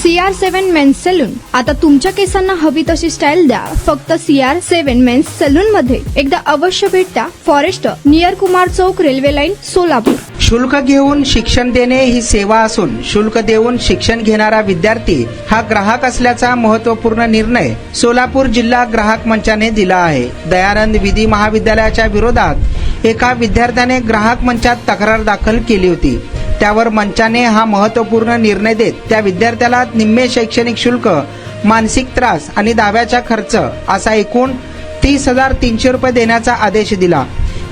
CR7 men's salon. आता तुमच्या केसांना हवी तशी स्टाईल द्या फक्त CR7 मेन्स सलून मध्ये. एकदा अवश्य भेट द्या. फॉरेस्ट नियर कुमार चौक, रेल्वे लाईन, सोलापूर. शुल्क घेऊन शिक्षण देणे ही सेवा असून शुल्क देऊन शिक्षण घेणारा विद्यार्थी हा ग्राहक असल्याचा महत्त्वपूर्ण निर्णय सोलापूर जिल्हा ग्राहक मंचाने दिला आहे. दयानंद विधी महाविद्यालयाच्या विरोधात एका विद्यार्थ्याने ग्राहक मंचात तक्रार दाखल केली होती. त्यावर मंचाने हा महत्त्वपूर्ण निर्णय देत त्या विद्यार्थ्याला निम्मे शैक्षणिक शुल्क, मानसिक त्रास आणि दाव्याचा खर्च असा एकूण 30,300 रुपये देण्याचा आदेश दिला.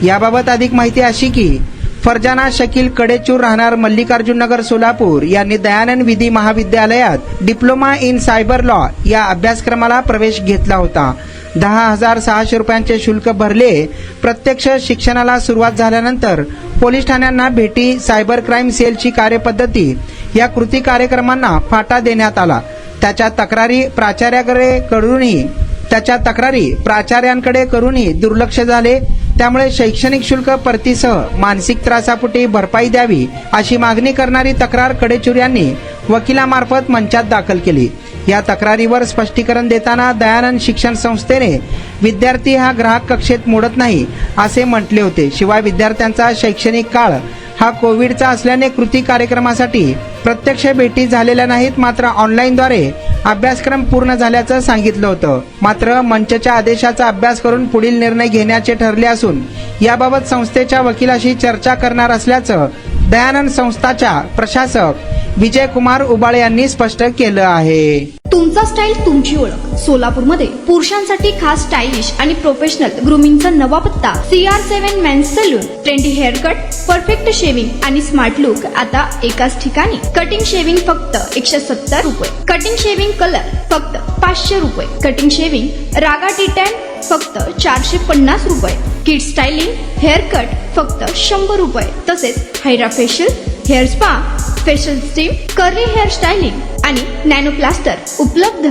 याबाबत अधिक माहिती अशी की फरजाना शकील कडेचूर राहणार मल्लिकार्जुन नगर सोलापूर यांनी दयानंद विधी महाविद्यालयात डिप्लोमा इन सायबर लॉ या अभ्यासक्रमाला प्रवेश घेतला होता. 10,600 रुपयांचे शुल्क भरले. प्रत्यक्ष शिक्षणाला सुरुवात झाल्यानंतर पोलीस ठाण्यांना भेटी, सायबर क्राईम सेलची कार्यपद्धती या कृती कार्यक्रमांना फाटा देण्यात आला. त्याच्या तक्रारी प्राचार्यांकडे करूनही दुर्लक्ष झाले. त्यामुळे शैक्षणिक शुल्क परतीसह मानसिक त्रासापोटी भरपाई द्यावी अशी मागणी करणारी तक्रार कडेचूर यांनी वकिलामार्फत मंचात दाखल केली. या तक्रारीवर स्पष्टीकरण देताना दयानंद शिक्षण संस्थेने विद्यार्थी हा ग्राहक कक्षेत मोडत नाही असे म्हटले होते. शिवाय विद्यार्थ्यांचा शैक्षणिक काळ हा कोविडचा असल्याने कृती कार्यक्रमासाठी प्रत्यक्ष भेटी झालेल्या नाहीत, मात्र ऑनलाईनद्वारे अभ्यासक्रम पूर्ण झाल्याचं सांगितलं होतं. मात्र मंचच्या आदेशाचा अभ्यास करून पुढील निर्णय घेण्याचे ठरले असून याबाबत संस्थेच्या वकिलाशी चर्चा करणार असल्याचं दयानंद संस्थाच्या प्रशासक विजय कुमार उबाळे यांनी स्पष्ट केलं आहे. तुमचा स्टाईल तुमची ओळख. सोलापूरमध्ये पुरुषांसाठी खास स्टायलिश आणि प्रोफेशनल ग्रूमिंगचा नवा पत्ता CR7 men's salon. Trendy hair cut, perfect shaving आणि स्मार्ट लुक आता एकाच ठिकाणी. कटिंग शेविंग फक्त 170 रुपये. कटिंग शेविंग कलर फक्त 500 रुपये. कटिंग शेविंग रागा टी10 फक्त 450 रुपये. किड स्टायलिंग हेअर कट फक्त 100 रुपये. तसेच hydra facial, hair spa, facial steam, curly hair styling आणि नॅनो प्लास्टर उपलब्ध.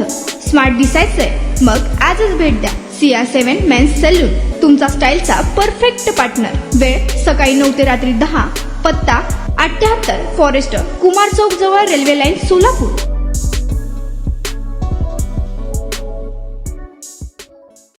स्मार्ट दिसायचंय मग आजच भेट द्या CR7 मेन्स सलून, तुमचा स्टाईलचा परफेक्ट पार्टनर. वेळ सकाळी 9 ते रात्री 10. पत्ता 78 फॉरेस्ट कुमार चौक जवळ, रेल्वे लाईन, सोलापूर.